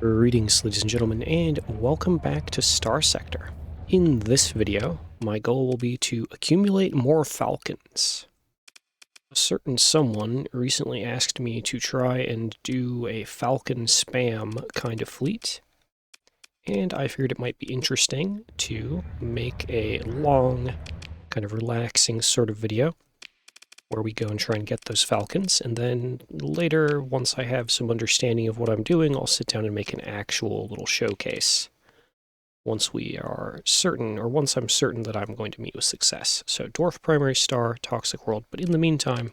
Greetings, ladies and gentlemen, and welcome back to Starsector. In this video, my goal will be to accumulate more Falcons. A certain someone recently asked me to try and do a Falcon spam kind of fleet, and I figured it might be interesting to make a long, kind of relaxing sort of video where we go and try and get those Falcons, and then later, once I have some understanding of what I'm doing, I'll sit down and make an actual little showcase once we are certain, or once I'm certain that I'm going to meet with success. So Dwarf Primary Star, Toxic World, but in the meantime,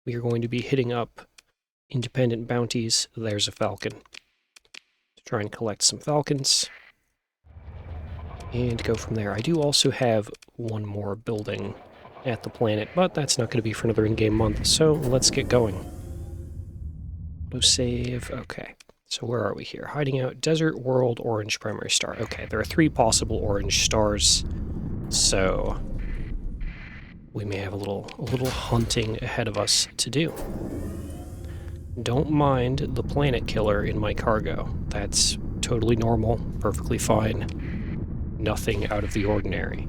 we are going to be hitting up independent bounties. There's a Falcon. To try and collect some Falcons, and go from there. I do also have one more building at the planet, but that's not going to be for another in-game month, so let's get going. Auto save, okay. So where are we here? Hiding out, Desert World, Orange Primary Star. Okay, there are 3 possible orange stars, so we may have a little hunting ahead of us to do. Don't mind the planet killer in my cargo. That's totally normal, perfectly fine. Nothing out of the ordinary.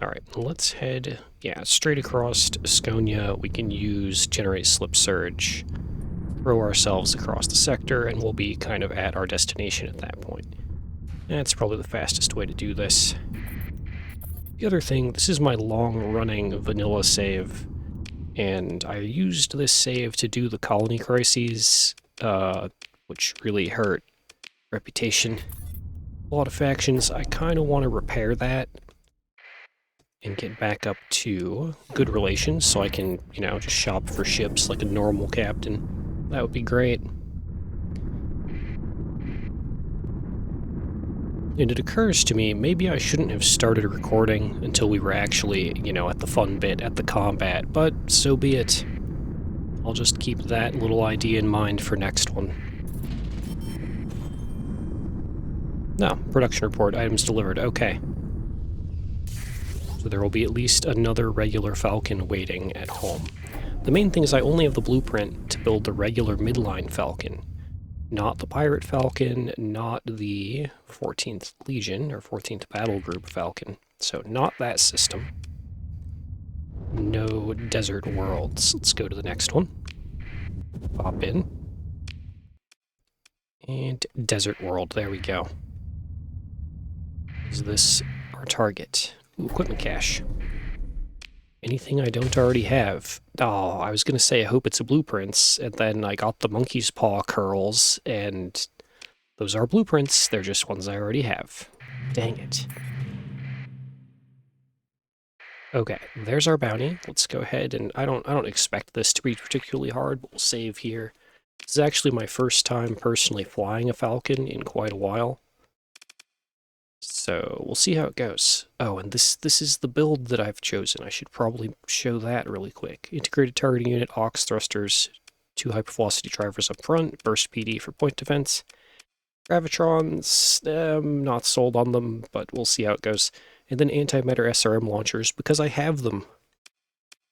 Alright, let's head, straight across Skonia. We can use Generate Slip Surge, throw ourselves across the sector, and we'll be kind of at our destination at that point. That's probably the fastest way to do this. The other thing, this is my long-running vanilla save, and I used this save to do the colony crises, which really hurt reputation. A lot of factions. I kind of want to repair that and get back up to good relations so I can, just shop for ships like a normal captain. That would be great. And it occurs to me, maybe I shouldn't have started recording until we were actually, at the fun bit, at the combat, but so be it. I'll just keep that little idea in mind for next one. No, production report, items delivered, okay. So there will be at least another regular Falcon waiting at home. The main thing is I only have the blueprint to build the regular midline Falcon. Not the Pirate Falcon, not the 14th Legion, or 14th Battle Group Falcon. So not that system. No Desert Worlds. Let's go to the next one. Pop in. And Desert World, there we go. Is this our target? Ooh, equipment cache. Anything I don't already have. Oh, I was going to say I hope it's a blueprints, and then I got the monkey's paw curls, and those are blueprints. They're just ones I already have. Dang it. Okay, there's our bounty. Let's go ahead, and I don't expect this to be particularly hard, but we'll save here. This is actually my first time personally flying a Falcon in quite a while. So we'll see how it goes. Oh, and this is the build that I've chosen. I should probably show that really quick. Integrated targeting unit, aux thrusters, 2 hypervelocity drivers up front, burst PD for point defense. Gravitrons, not sold on them, but we'll see how it goes. And then anti-matter SRM launchers, because I have them.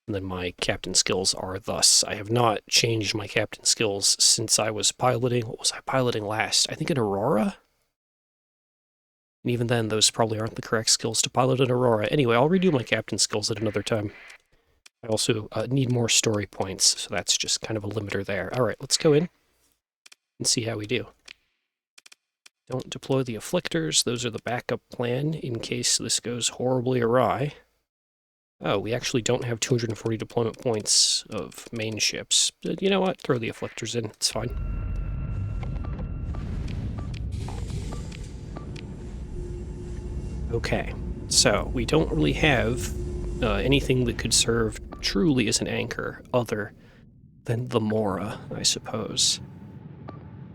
And then my captain skills are thus. I have not changed my captain skills since I was piloting. What was I piloting last? I think an Aurora? And even then, those probably aren't the correct skills to pilot an Aurora. Anyway, I'll redo my captain skills at another time. I also need more story points, so that's just kind of a limiter there. Alright, let's go in and see how we do. Don't deploy the afflictors. Those are the backup plan in case this goes horribly awry. Oh, we actually don't have 240 deployment points of main ships. But you know what? Throw the afflictors in. It's fine. Okay, so we don't really have anything that could serve truly as an anchor other than the Mora, I suppose.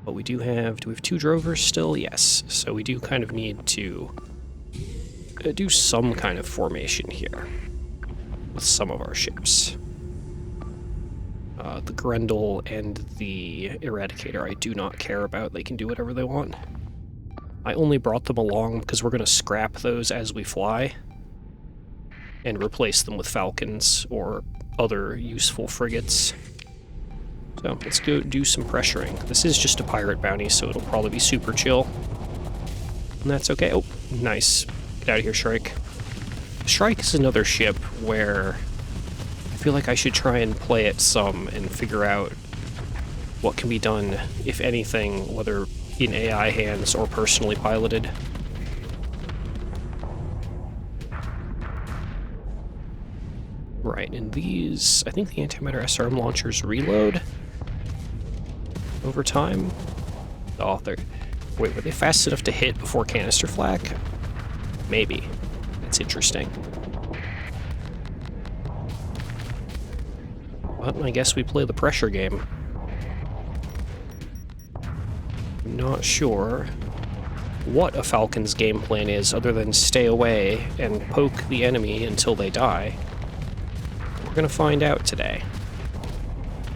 But we do we have 2 drovers still? Yes, so we do kind of need to do some kind of formation here with some of our ships. The Grendel and the Eradicator I do not care about. They can do whatever they want. I only brought them along because we're going to scrap those as we fly and replace them with Falcons or other useful frigates. So let's go do some pressuring. This is just a pirate bounty, so it'll probably be super chill. And that's okay. Oh, nice. Get out of here, Shrike. Shrike is another ship where I feel like I should try and play it some and figure out what can be done, if anything, whether in AI hands or personally piloted. Right, and these, I think the antimatter SRM launchers reload over time. Oh, they're... Wait, were they fast enough to hit before canister flak? Maybe. That's interesting. But I guess we play the pressure game. I'm not sure what a Falcon's game plan is other than stay away and poke the enemy until they die. We're gonna find out today.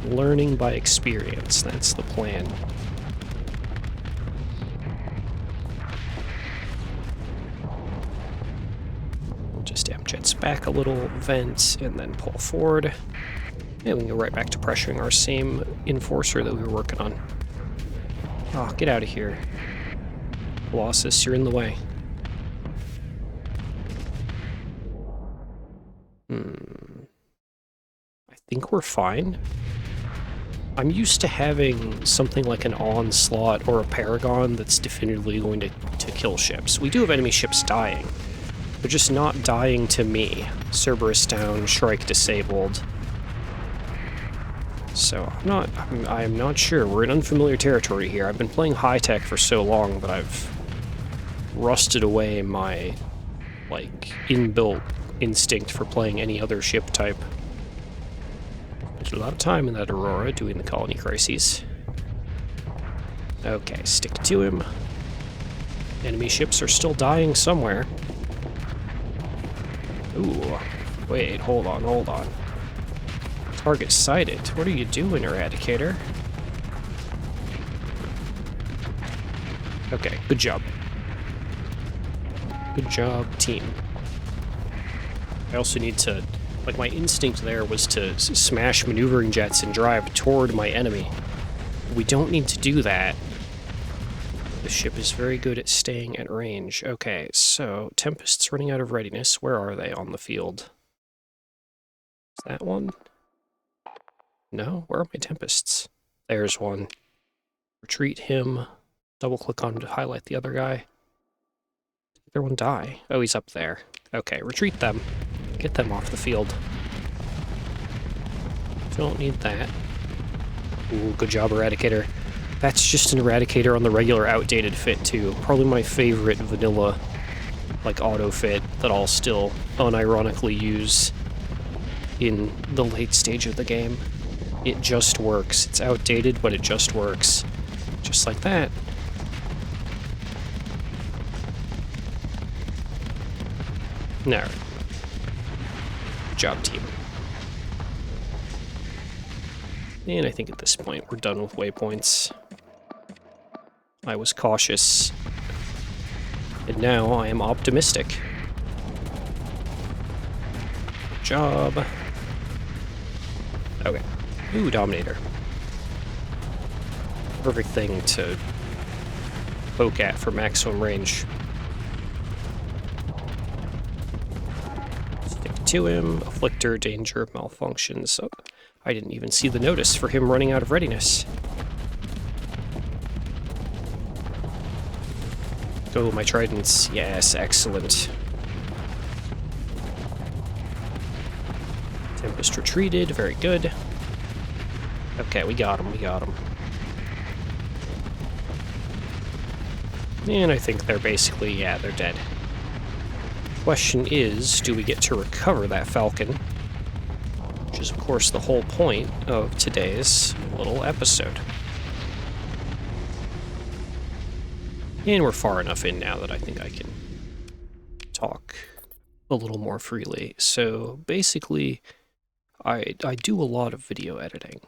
Learning by experience, that's the plan. We'll just jets back a little, vent, and then pull forward. And we can go right back to pressuring our same enforcer that we were working on. Oh, get out of here. Colossus, you're in the way. I think we're fine. I'm used to having something like an onslaught or a paragon that's definitively going to kill ships. We do have enemy ships dying. They're just not dying to me. Cerberus down, Shrike disabled. So I'm not sure. We're in unfamiliar territory here. I've been playing high-tech for so long that I've rusted away my, like, inbuilt instinct for playing any other ship type. There's a lot of time in that Aurora doing the colony crises. Okay, stick to him. Enemy ships are still dying somewhere. Ooh, wait, hold on. Target sighted. What are you doing, Eradicator? Okay, good job. Good job, team. I also need to... Like, my instinct there was to smash maneuvering jets and drive toward my enemy. We don't need to do that. The ship is very good at staying at range. Okay, so Tempest's running out of readiness. Where are they on the field? Is that one? No? Where are my Tempests? There's one. Retreat him. Double-click on him to highlight the other guy. Did the other one die? Oh, he's up there. Okay, retreat them. Get them off the field. Don't need that. Ooh, good job, Eradicator. That's just an Eradicator on the regular outdated fit, too. Probably my favorite vanilla, like, auto fit that I'll still unironically use in the late stage of the game. It just works. It's outdated, but it just works. Just like that. No. Good job, team. And I think at this point we're done with waypoints. I was cautious. And now I am optimistic. Good job. Okay. Ooh, Dominator. Perfect thing to poke at for maximum range. Stick to him. Afflictor, danger, malfunctions. Oh, I didn't even see the notice for him running out of readiness. Oh, my tridents. Yes, excellent. Tempest retreated. Very good. Okay, we got him. And I think they're basically, yeah, they're dead. Question is, do we get to recover that Falcon? Which is, of course, the whole point of today's little episode. And we're far enough in now that I think I can talk a little more freely. So, basically, I do a lot of video editing.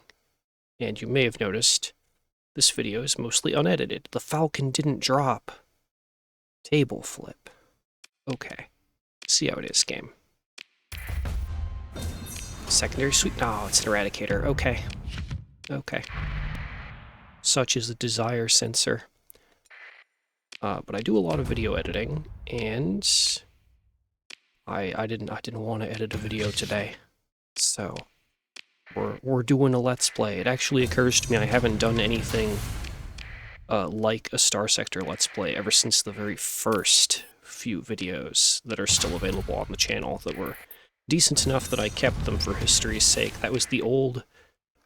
And you may have noticed, this video is mostly unedited. The Falcon didn't drop. Table flip. Okay. See how it is, game. Secondary sweep. Oh, it's an Eradicator. Okay. Okay. Such is the desire sensor. But I do a lot of video editing, and I didn't want to edit a video today, so we're doing a Let's Play. It actually occurs to me I haven't done anything like a Starsector Let's Play ever since the very first few videos that are still available on the channel that were decent enough that I kept them for history's sake. That was the old,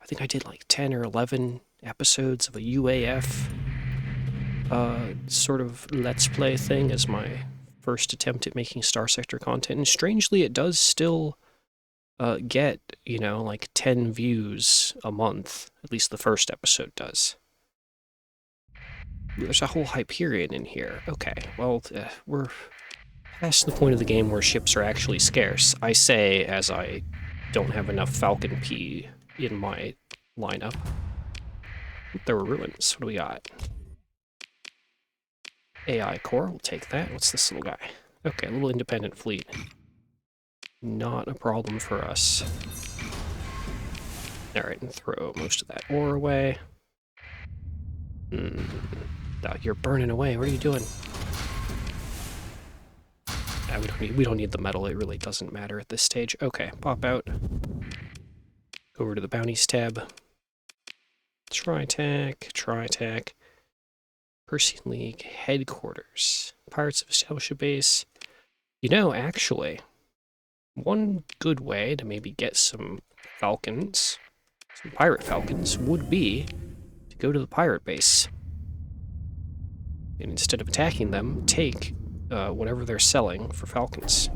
I think I did like 10 or 11 episodes of a UAF sort of Let's Play thing as my first attempt at making Starsector content, and strangely it does still get, you know, like 10 views a month. At least the first episode does. There's a whole Hyperion in here. Okay, well, we're past the point of the game where ships are actually scarce. I say as I don't have enough Falcon P in my lineup. There were ruins. What do we got? AI core, we'll take that. What's this little guy? Okay, a little independent fleet. Not a problem for us. Alright, and throw most of that ore away. You're burning away. What are you doing? We don't need the metal. It really doesn't matter at this stage. Okay, pop out. Go over to the bounties tab. Tri-Tac. Persian League headquarters. Pirates have established a base. You know, actually, one good way to maybe get some Falcons, some pirate Falcons, would be to go to the pirate base. And instead of attacking them, take whatever they're selling for Falcons.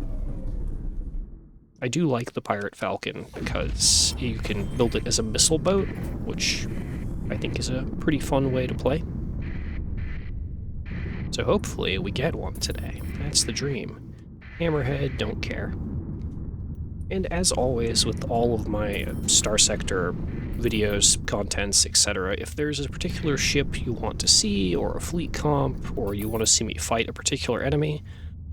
I do like the Pirate Falcon because you can build it as a missile boat, which I think is a pretty fun way to play. So hopefully we get one today. That's the dream. Hammerhead, don't care. And as always with all of my Starsector videos, contents, etc., if there's a particular ship you want to see, or a fleet comp, or you want to see me fight a particular enemy,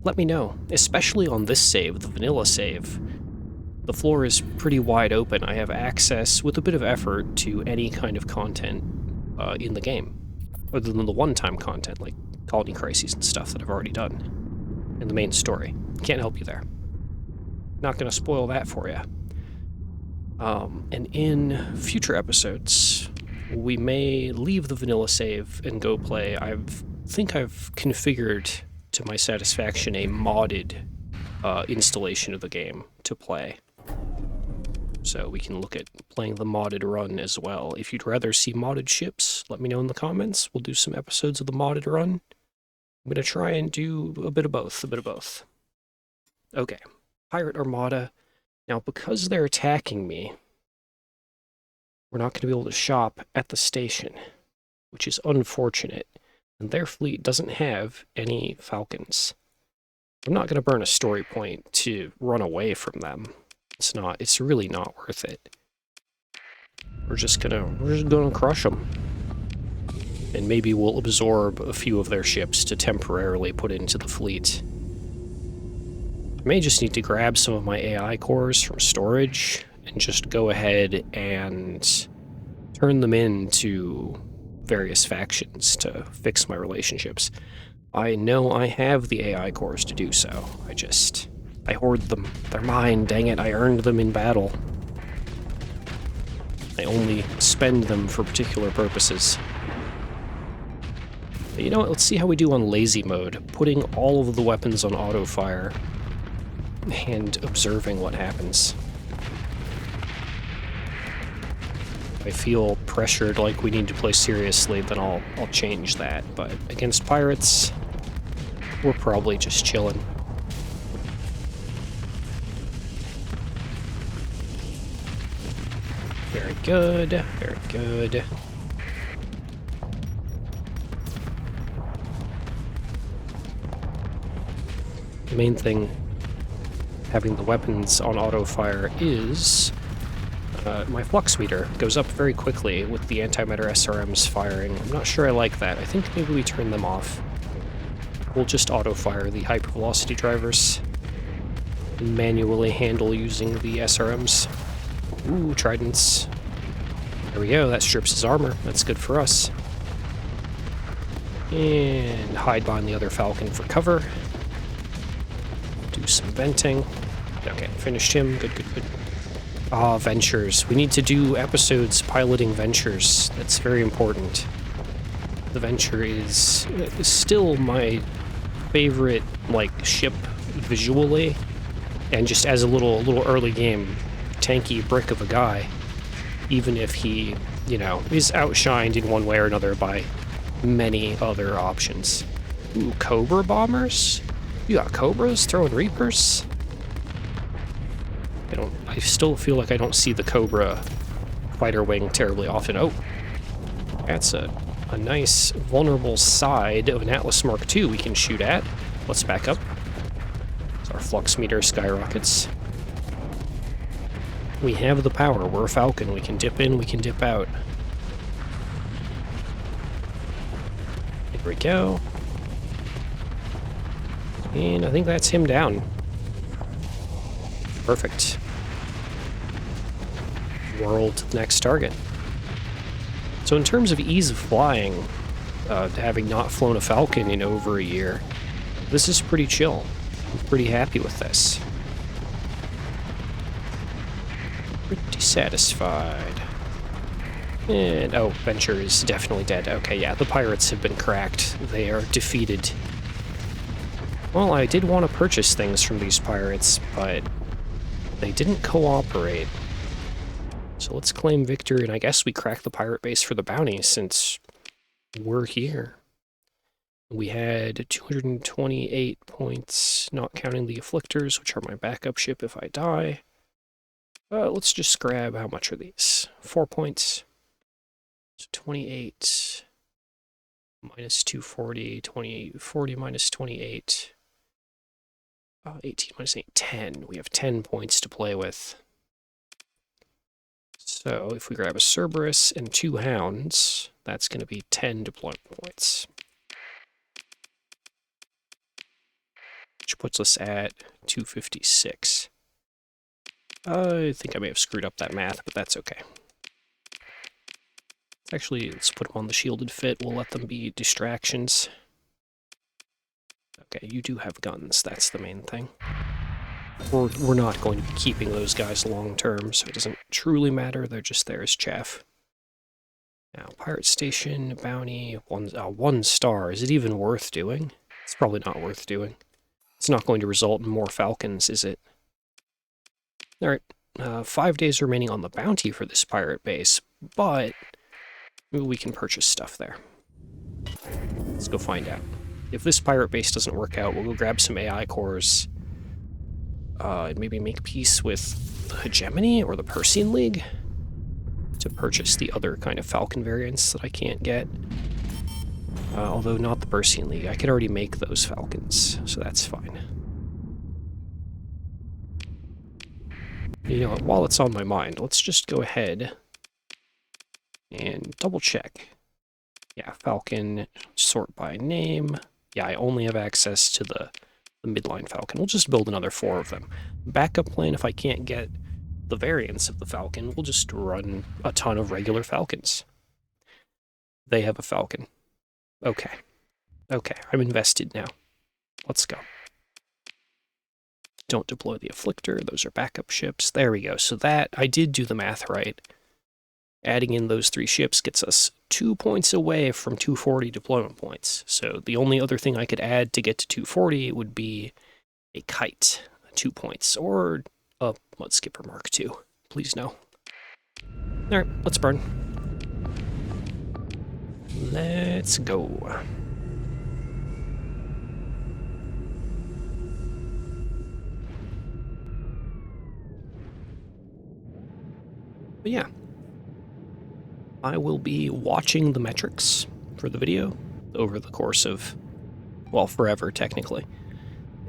let me know. Especially on this save, the vanilla save. The floor is pretty wide open. I have access, with a bit of effort, to any kind of content in the game. Other than the one-time content, like Colony Crises and stuff that I've already done. And the main story. Can't help you there. Not going to spoil that for you. And in future episodes, we may leave the vanilla save and go play. I think I've configured, to my satisfaction, a modded installation of the game to play. So we can look at playing the modded run as well. If you'd rather see modded ships, let me know in the comments. We'll do some episodes of the modded run. I'm going to try and do a bit of both, Okay, Pirate Armada. Now, because they're attacking me, we're not going to be able to shop at the station, which is unfortunate. And their fleet doesn't have any Falcons. I'm not going to burn a story point to run away from them. It's really not worth it. We're just gonna crush them. And maybe we'll absorb a few of their ships to temporarily put into the fleet. I may just need to grab some of my AI cores from storage and just go ahead and turn them into various factions to fix my relationships. I know I have the AI cores to do so. I hoard them. They're mine, dang it. I earned them in battle. I only spend them for particular purposes. But you know what? Let's see how we do on lazy mode, putting all of the weapons on auto-fire and observing what happens. If I feel pressured like we need to play seriously, then I'll change that. But against pirates, we're probably just chilling. Very good, very good. The main thing having the weapons on auto-fire is my flux meter goes up very quickly with the antimatter SRMs firing. I'm not sure I like that. I think maybe we turn them off. We'll just auto-fire the hypervelocity drivers and manually handle using the SRMs. Ooh, tridents. There we go, that strips his armor. That's good for us. And hide behind the other Falcon for cover. Do some venting. Okay, finished him. Good, good, good. Ah, ventures. We need to do episodes piloting ventures. That's very important. The venture is still my favorite, like, ship visually. And just as a little early game tanky brick of a guy, even if he, you know, is outshined in one way or another by many other options. Ooh, Cobra bombers? You got Cobras throwing Reapers? I still feel like I don't see the Cobra fighter wing terribly often. Oh, that's a nice vulnerable side of an Atlas Mark II we can shoot at. Let's back up. So our flux meter skyrockets. We have the power. We're a Falcon. We can dip in, we can dip out. Here we go. And I think that's him down. Perfect. World next target. So in terms of ease of flying, having not flown a Falcon in over a year, this is pretty chill. I'm pretty happy with this. Pretty satisfied. And, oh, Venture is definitely dead. Okay, yeah, the pirates have been cracked. They are defeated. Well, I did want to purchase things from these pirates, but they didn't cooperate. So let's claim victory, and I guess we crack the pirate base for the bounty since we're here. We had 228 points, not counting the Afflictors, which are my backup ship if I die. Let's just grab, how much are these? 4 points. So 28 minus 240, 40 minus 28. 18 minus 8, 10. We have 10 points to play with. So if we grab a Cerberus and 2 Hounds, that's going to be 10 deployment points. Which puts us at 256. I think I may have screwed up that math, but that's okay. Actually, let's put them on the shielded fit. We'll let them be distractions. Okay, you do have guns. That's the main thing. We're not going to be keeping those guys long term, so it doesn't truly matter. They're just there as chaff. Now, Pirate Station, Bounty, 1 star. Is it even worth doing? It's probably not worth doing. It's not going to result in more Falcons, is it? Alright, 5 days remaining on the bounty for this pirate base, but maybe we can purchase stuff there. Let's go find out. If this pirate base doesn't work out, we'll go grab some AI cores. Maybe make peace with the Hegemony or the Persean League to purchase the other kind of Falcon variants that I can't get. Although not the Persean League. I could already make those Falcons, so that's fine. You know what, while it's on my mind, let's just go ahead and double check. Yeah, Falcon, sort by name. Yeah, I only have access to the midline Falcon. We'll just build another 4 of them. Backup plan, if I can't get the variants of the Falcon, we'll just run a ton of regular Falcons. They have a Falcon. Okay. Okay, I'm invested now. Let's go. Don't deploy the Afflictor. Those are backup ships. There we go. So that, I did do the math right. Adding in those 3 ships gets us 2 points away from 240 deployment points. So the only other thing I could add to get to 240 would be a kite, 2 points, or a Mudskipper Mark II. Please no. Alright, let's burn. Let's go. But yeah. I will be watching the metrics for the video over the course of, well, forever, technically.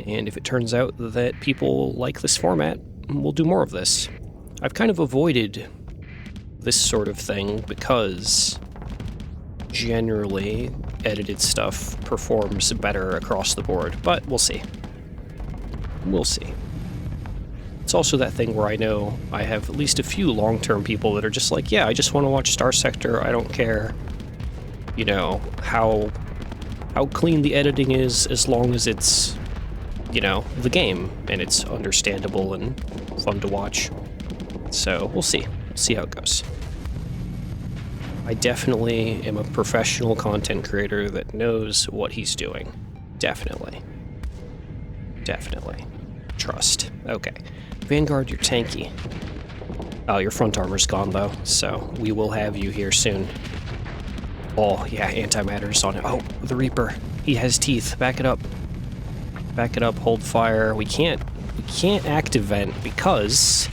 And if it turns out that people like this format, we'll do more of this. I've kind of avoided this sort of thing because generally edited stuff performs better across the board, but we'll see. We'll see. It's also that thing where I know I have at least a few long-term people that are just like, yeah, I just want to watch Starsector, I don't care, you know, how clean the editing is, as long as it's, you know, the game, and it's understandable and fun to watch. So, we'll see. We'll see how it goes. I definitely am a professional content creator that knows what he's doing. Definitely. Definitely. Trust. Okay. Vanguard, you're tanky. Oh, your front armor's gone, though, so we will have you here soon. Oh, yeah, antimatter's on it. Oh, the Reaper. He has teeth. Back it up. Back it up, hold fire. We can't active vent because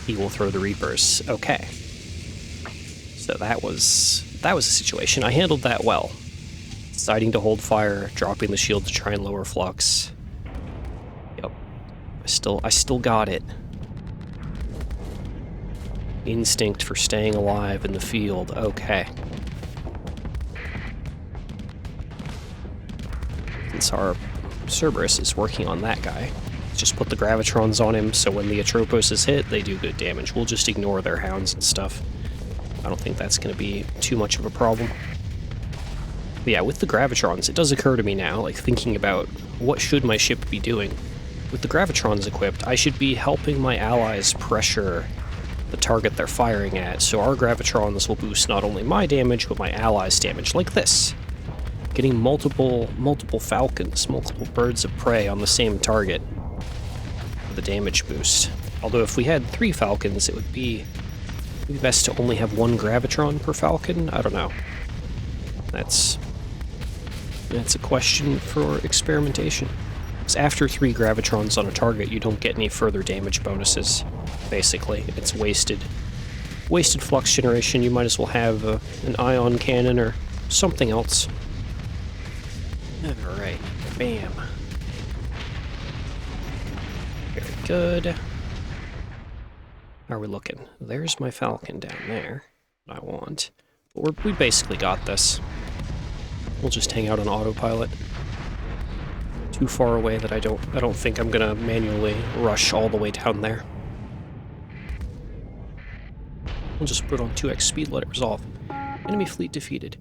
he will throw the Reapers. Okay. So that was a situation. I handled that well. Deciding to hold fire, dropping the shield to try and lower flux. Yep. I still got it. Instinct for staying alive in the field. Okay. Since our Cerberus is working on that guy, just put the Gravitrons on him, so when the Atropos is hit, they do good damage. We'll just ignore their hounds and stuff. I don't think that's going to be too much of a problem. But yeah, with the Gravitrons, it does occur to me now, like thinking about what should my ship be doing. With the Gravitrons equipped, I should be helping my allies pressure the target they're firing at, so our Gravitrons will boost not only my damage, but my allies' damage, like this. Getting multiple Falcons, multiple birds of prey on the same target for the damage boost. Although if we had 3 Falcons, it would be best to only have 1 Gravitron per Falcon? I don't know. That's a question for experimentation. Because after 3 Gravitrons on a target, you don't get any further damage bonuses, basically. It's wasted flux generation. You might as well have an ion cannon or something else. Alright, bam. Very good. How are we looking? There's my Falcon down there. I want. But we basically got this. We'll just hang out on autopilot. Too far away that I don't think I'm gonna manually rush all the way down there. We'll just put on 2x speed, let it resolve. Enemy fleet defeated.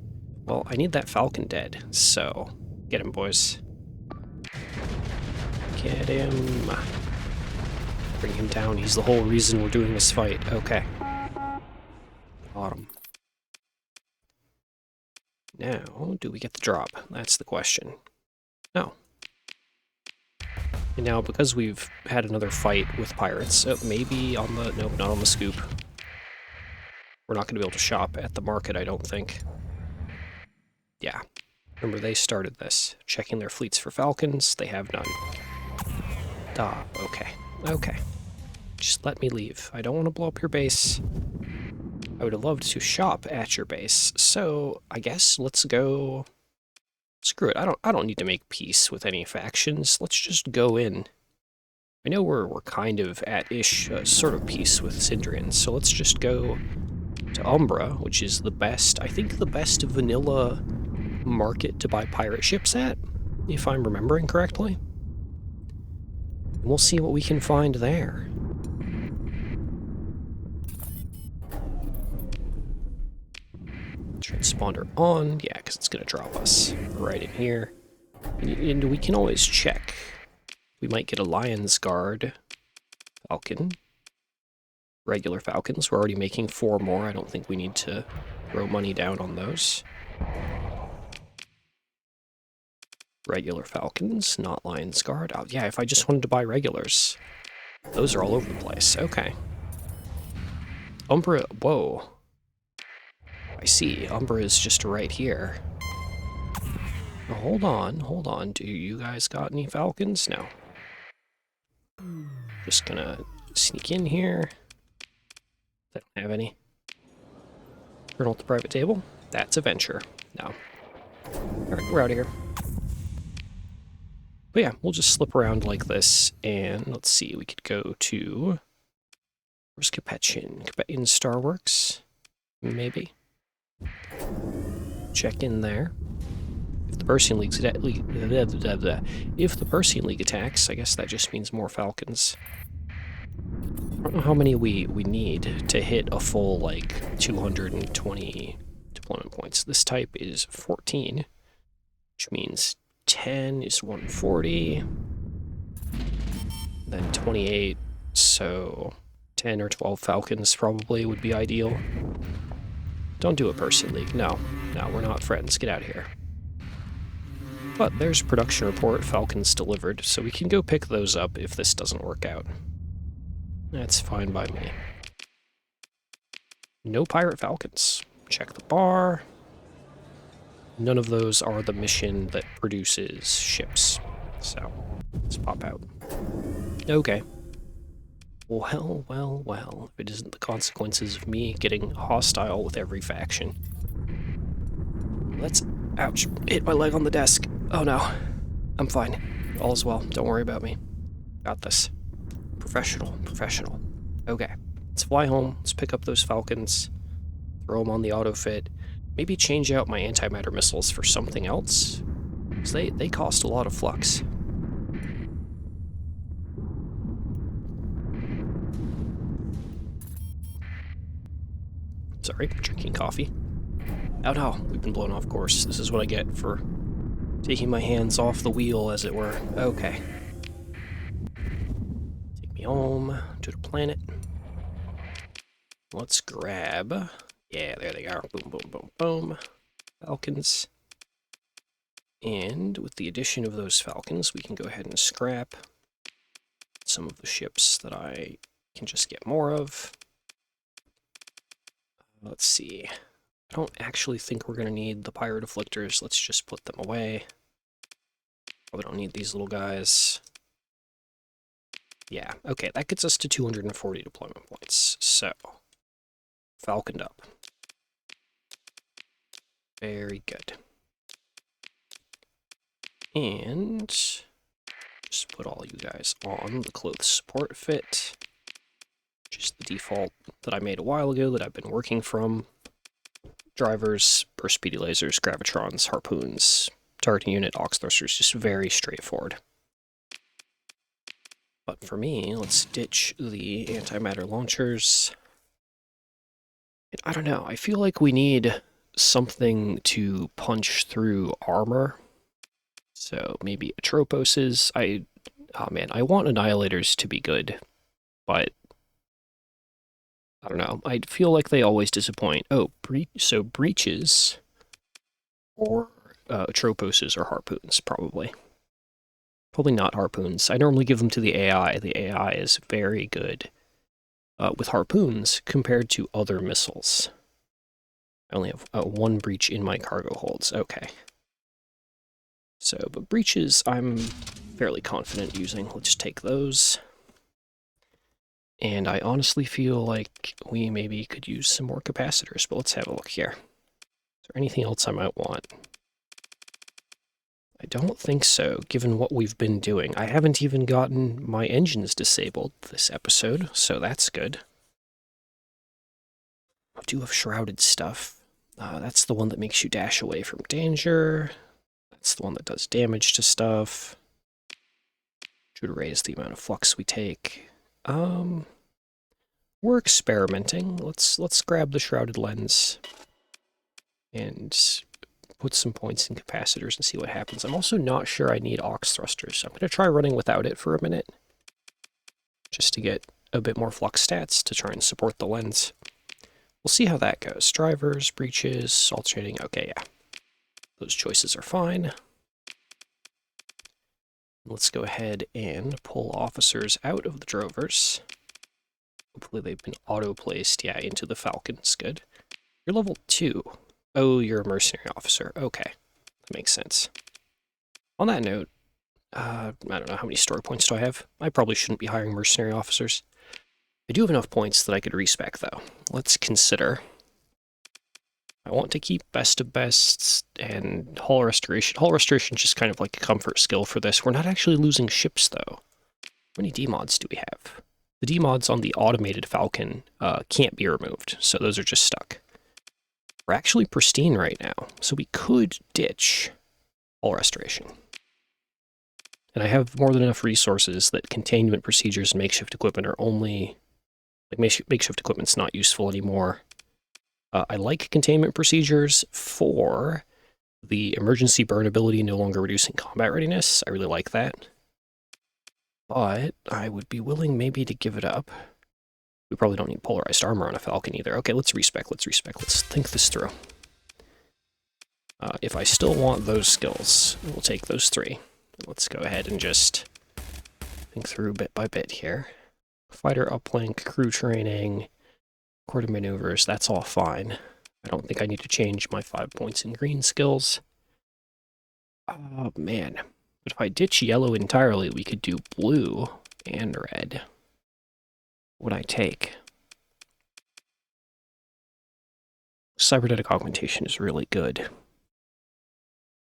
Well, I need that Falcon dead, so get him, boys. Get him. Bring him down. He's the whole reason we're doing this fight. Okay. Autumn. Now, do we get the drop? That's the question. No. And now, because we've had another fight with pirates, maybe on the... Nope, not on the scoop. We're not going to be able to shop at the market, I don't think. Yeah. Remember, they started this. Checking their fleets for Falcons. They have none. Okay. Okay. Just let me leave. I don't want to blow up your base. I would have loved to shop at your base. So, I guess let's go... Screw it. I don't need to make peace with any factions. Let's just go in. I know we're kind of at-ish sort of peace with Sindrians, so let's just go to Umbra, which is the best, I think the best vanilla market to buy pirate ships at, if I'm remembering correctly. And we'll see what we can find there. Transponder on, yeah, because it's going to drop us right in here. And we can always check. We might get a Lion's Guard Falcon. Regular Falcons. We're already making 4 more. I don't think we need to throw money down on those. Regular Falcons, not Lion's Guard. Oh, yeah, if I just wanted to buy regulars. Those are all over the place. Okay. Umbra, whoa. I see. Umbra is just right here. Oh, hold on. Do you guys got any Falcons? No. Just gonna sneak in here. They don't have any. Turn off the private table. That's a venture. No. Alright, we're out of here. But yeah, we'll just slip around like this, and let's see, we could go to... Where's Capetchin? In Starworks? Maybe. Check in there. If the Persian League attacks, I guess that just means more Falcons. don't know how many we need to hit a full, like, 220 deployment points. This type is 14, which means 10 is 140, then 28, so 10 or 12 Falcons probably would be ideal. Don't do it, Person League. No, we're not friends. Get out of here. But there's production report, Falcons delivered, so we can go pick those up if this doesn't work out. That's fine by me. No Pirate Falcons. Check the bar. None of those are the mission that produces ships. So, let's pop out. Okay. Well, if it isn't the consequences of me getting hostile with every faction. Let's... Ouch. Hit my leg on the desk. Oh no. I'm fine. All is well. Don't worry about me. Got this. Professional. Okay. Let's fly home. Let's pick up those Falcons. Throw them on the auto-fit. Maybe change out my antimatter missiles for something else. Because they cost a lot of flux. Sorry, drinking coffee. Oh no, we've been blown off course. This is what I get for taking my hands off the wheel, as it were. Okay. Take me home to the planet. Let's grab... Yeah, there they are. Boom. Falcons. And with the addition of those Falcons, we can go ahead and scrap some of the ships that I can just get more of. Let's see. I don't actually think we're going to need the Pirate Afflictors. Let's just put them away. Probably don't need these little guys. Yeah, okay, that gets us to 240 deployment points. So, Falconed up. Very good. And just put all you guys on the clothes support fit. Just the default that I made a while ago that I've been working from. Drivers, burst speedy lasers, gravitrons, harpoons, targeting unit, aux thrusters, just very straightforward. But for me, let's ditch the antimatter launchers. And I don't know, I feel like we need something to punch through armor. So maybe Atroposes. Oh man, I want Annihilators to be good, but I don't know. I feel like they always disappoint. Oh, so breaches or Atroposes or harpoons, probably. Probably not harpoons. I normally give them to the AI. The AI is very good with harpoons compared to other missiles. I only have one breach in my cargo holds. Okay. So, but breaches I'm fairly confident using. Let's take those. And I honestly feel like we maybe could use some more capacitors, but let's have a look here. Is there anything else I might want? I don't think so, given what we've been doing. I haven't even gotten my engines disabled this episode, so that's good. I do have shrouded stuff. That's the one that makes you dash away from danger. That's the one that does damage to stuff. Should raise the amount of flux we take. We're experimenting. Let's grab the shrouded lens and put some points in capacitors and see what happens. I'm also not sure I need aux thrusters, so I'm going to try running without it for a minute, just to get a bit more flux stats to try and support the lens. We'll see how that goes. Drivers, breaches, alternating. Okay, yeah. Those choices are fine. Let's go ahead and pull officers out of the drovers. Hopefully they've been auto-placed, yeah, into the Falcons. Good. You're level 2. Oh, you're a mercenary officer. Okay. That makes sense. On that note, I don't know, how many story points do I have? I probably shouldn't be hiring mercenary officers. I do have enough points that I could respec, though. Let's consider. I want to keep best of bests and hull restoration. Hull restoration is just kind of like a comfort skill for this. We're not actually losing ships, though. How many demods do we have? The demods on the automated Falcon can't be removed, so those are just stuck. We're actually pristine right now, so we could ditch hull restoration. And I have more than enough resources that containment procedures and makeshift equipment are only Like, makeshift equipment's not useful anymore. I like containment procedures for the emergency burn ability no longer reducing combat readiness. I really like that. But I would be willing maybe to give it up. We probably don't need polarized armor on a Falcon either. Okay, let's respec. Let's think this through. If I still want those skills, we'll take those 3. Let's go ahead and just think through bit by bit here. Fighter uplink, crew training, quarter maneuvers, that's all fine. I don't think I need to change my 5 points in green skills. Oh, man. But if I ditch yellow entirely, we could do blue and red. What would I take? Cybernetic augmentation is really good.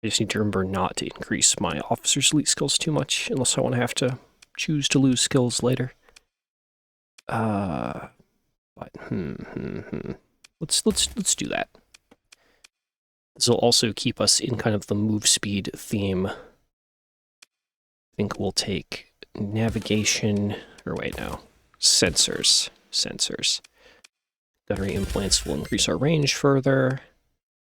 I just need to remember not to increase my officer's elite skills too much, unless I want to have to choose to lose skills later. But let's do that. This will also keep us in kind of the move speed theme. I think we'll take navigation, or wait, no, sensors. Gunnery implants will increase our range further.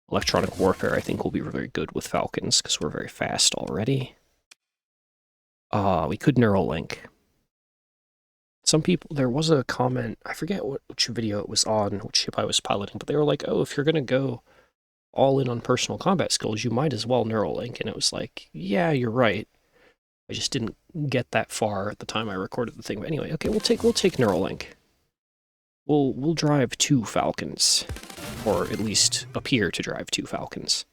Electronic warfare, I think, will be very good with Falcons, because we're very fast already. We could Neuralink. Some people, there was a comment, I forget which video it was on, which ship I was piloting, but they were like, oh, if you're going to go all in on personal combat skills, you might as well Neuralink. And it was like, yeah, you're right. I just didn't get that far at the time I recorded the thing. But anyway, okay, we'll take Neuralink. We'll drive 2 Falcons, or at least appear to drive 2 Falcons.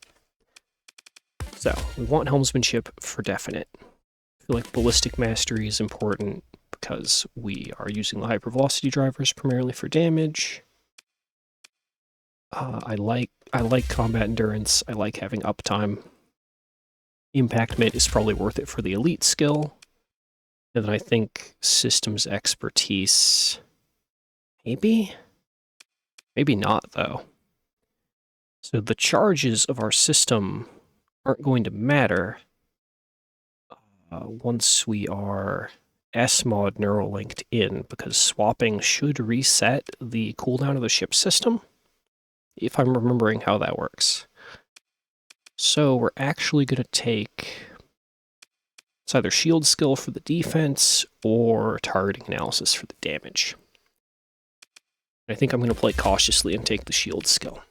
So, we want helmsmanship for definite. I feel like ballistic mastery is important because we are using the hypervelocity drivers primarily for damage. I like combat endurance. I like having uptime. Impact mitt is probably worth it for the elite skill. And then I think systems expertise. Maybe? Maybe not, though. So the charges of our system aren't going to matter once we are SMod neural linked in, because swapping should reset the cooldown of the ship system, if I'm remembering how that works. So we're actually going to take, it's either shield skill for the defense or targeting analysis for the damage. I think I'm going to play cautiously and take the shield skill.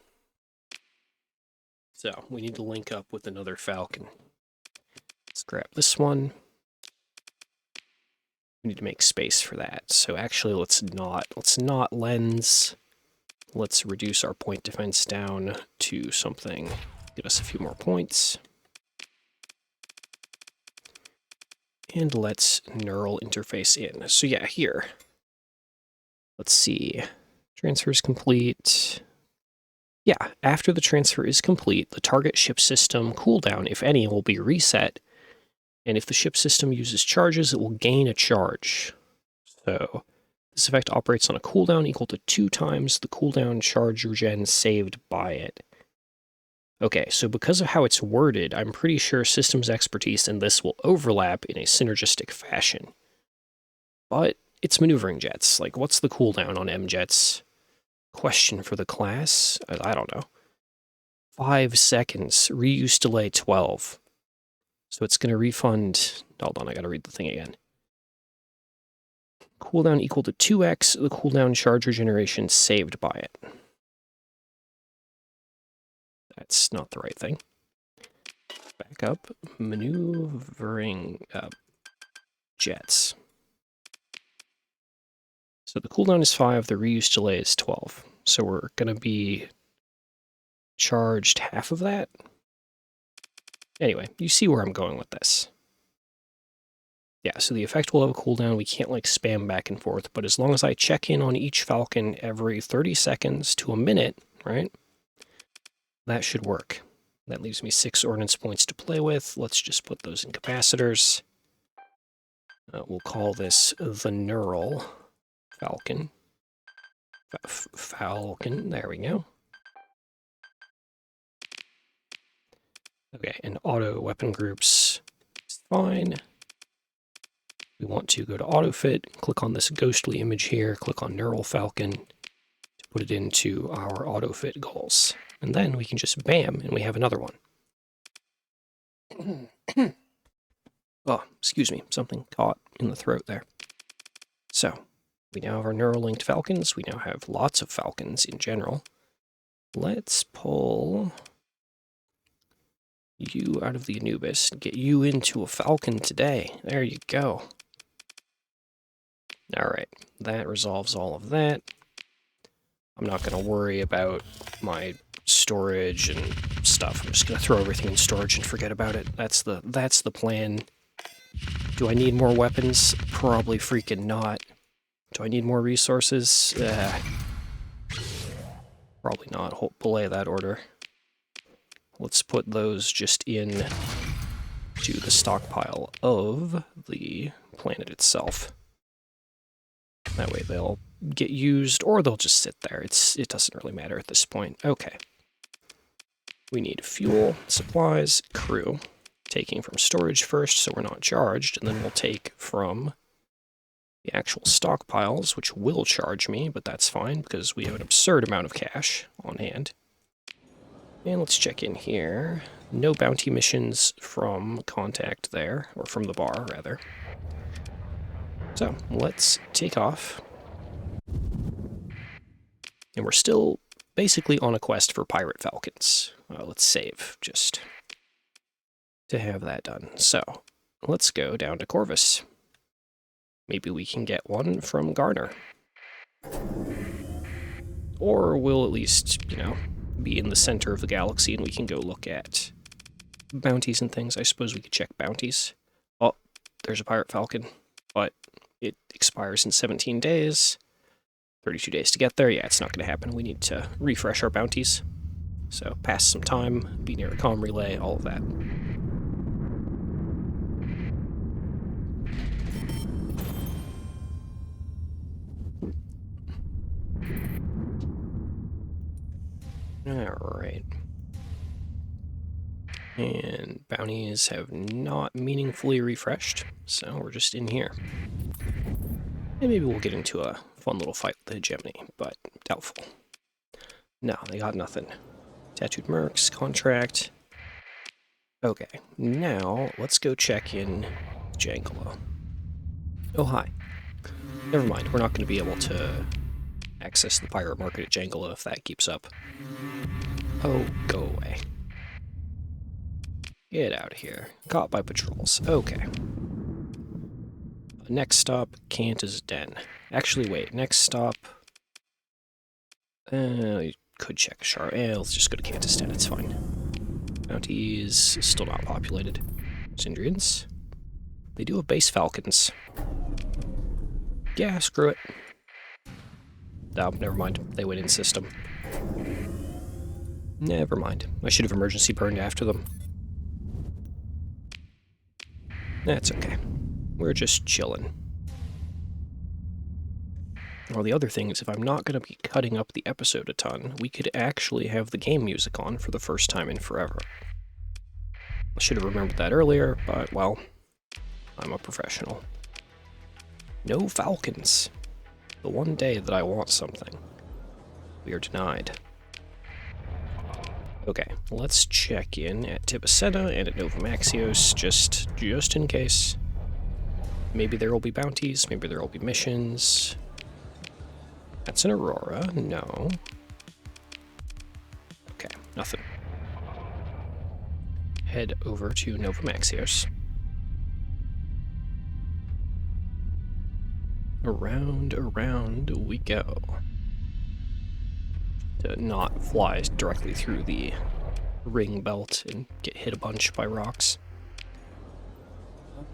So we need to link up with another Falcon. Let's grab this one. We need to make space for that. So actually, let's not lens. Let's reduce our point defense down to something, get us a few more points. And let's neural interface in. So yeah, here. Let's see. Transfer is complete. Yeah, after the transfer is complete, the target ship system cooldown, if any, will be reset. And if the ship system uses charges, it will gain a charge. So this effect operates on a cooldown equal to 2 times the cooldown charge regen saved by it. Okay, so because of how it's worded, I'm pretty sure systems expertise and this will overlap in a synergistic fashion. But it's maneuvering jets. Like, what's the cooldown on M-jets? Question for the class? I don't know. 5 seconds. Reuse delay 12. So it's going to refund... Hold on, I got to read the thing again. Cooldown equal to 2x the cooldown charge regeneration saved by it. That's not the right thing. Back up. Maneuvering jets. So the cooldown is 5, the reuse delay is 12. So we're going to be charged half of that. Anyway, you see where I'm going with this. Yeah, so the effect will have a cooldown. We can't, like, spam back and forth, but as long as I check in on each Falcon every 30 seconds to a minute, right, that should work. That leaves me 6 ordnance points to play with. Let's just put those in capacitors. We'll call this the Neural Falcon. Falcon, there we go. Okay, and auto weapon groups is fine. we want to go to AutoFit, click on this ghostly image here, click on Neural Falcon to put it into our AutoFit goals. And then we can just bam, and we have another one. Oh, excuse me, something caught in the throat there. So, we now have our neural-linked falcons. We now have lots of falcons in general. Let's pull you out of the Anubis and get you into a falcon today. There you go. Alright, that resolves all of that. I'm not going to worry about my storage and stuff. I'm just going to throw everything in storage and forget about it. That's the plan. Do I need more weapons? Probably freaking not. Do I need more resources? Probably not. Belay that order. Let's put those just in to the stockpile of the planet itself. That way they'll get used, or they'll just sit there. It doesn't really matter at this point. Okay. We need fuel, supplies, crew. Taking from storage first, so we're not charged, and then we'll take from the actual stockpiles, which will charge me, but that's fine, because we have an absurd amount of cash on hand. And let's check in here. No bounty missions from contact there, or from the bar, rather. So, let's take off. And we're still basically on a quest for pirate falcons. Let's save, just to have that done. So, let's go down to Corvus. Maybe we can get one from Garner. Or we'll at least, be in the center of the galaxy and we can go look at bounties and things. I suppose we could check bounties. Oh, there's a pirate falcon, but it expires in 17 days. 32 days to get there. Yeah, it's not going to happen. We need to refresh our bounties. So, pass some time, be near a comm relay, all of that. Alright. And bounties have not meaningfully refreshed, so we're just in here. And maybe we'll get into a fun little fight with the hegemony, but doubtful. No, they got nothing. Tattooed Mercs, contract. Okay, now let's go check in Jangolo. Oh, hi. Never mind, we're not going to be able to access the pirate market at Jangolo if that keeps up. Oh, go away. Get out of here. Caught by patrols. Okay. Next stop, Kanta's Den. Actually, wait. Next stop... you could check a shard. Let's just go to Kanta's Den. It's fine. Bounty is still not populated. Syndrians. They do have base falcons. Yeah, screw it. Oh, never mind. They went in system. Never mind. I should have emergency burned after them. That's okay. We're just chilling. Well, the other thing is, if I'm not going to be cutting up the episode a ton, we could actually have the game music on for the first time in forever. I should have remembered that earlier, but, well, I'm a professional. No falcons. The one day that I want something. We are denied. Okay, let's check in at Tibicena and at Novamaxios, just in case. Maybe there will be bounties, maybe there will be missions. That's an Aurora, no. Okay, nothing. Head over to Novamaxios. Around we go. To not fly directly through the ring belt and get hit a bunch by rocks.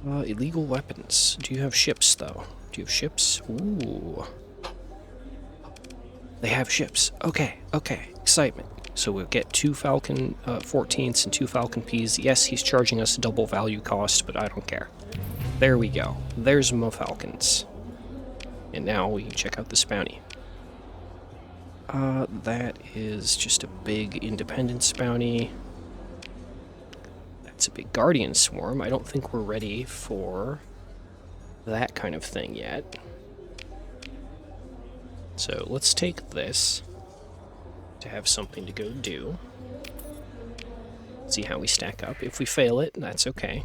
Illegal weapons. Do you have ships, though? Do you have ships? Ooh. They have ships. Okay. Excitement. So we'll get 2 Falcon 14ths and 2 Falcon Ps. Yes, he's charging us double value cost, but I don't care. There we go. There's my Falcons. And now we can check out this bounty. That is just a big Independence bounty. That's a big Guardian Swarm. I don't think we're ready for that kind of thing yet. So let's take this to have something to go do. See how we stack up. If we fail it, that's okay.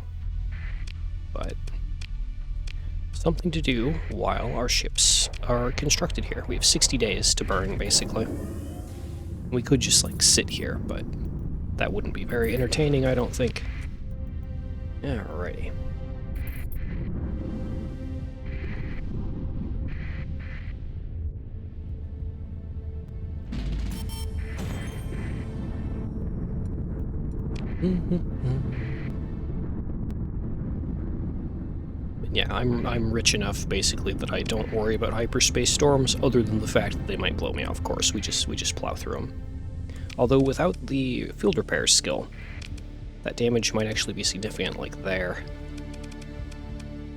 But something to do while our ships are constructed here. We have 60 days to burn, basically. We could just, like, sit here, but that wouldn't be very entertaining, I don't think. Alrighty. Yeah, I'm rich enough, basically, that I don't worry about hyperspace storms, other than the fact that they might blow me off, of course. We just plow through them. Although without the field repair skill, that damage might actually be significant, like there.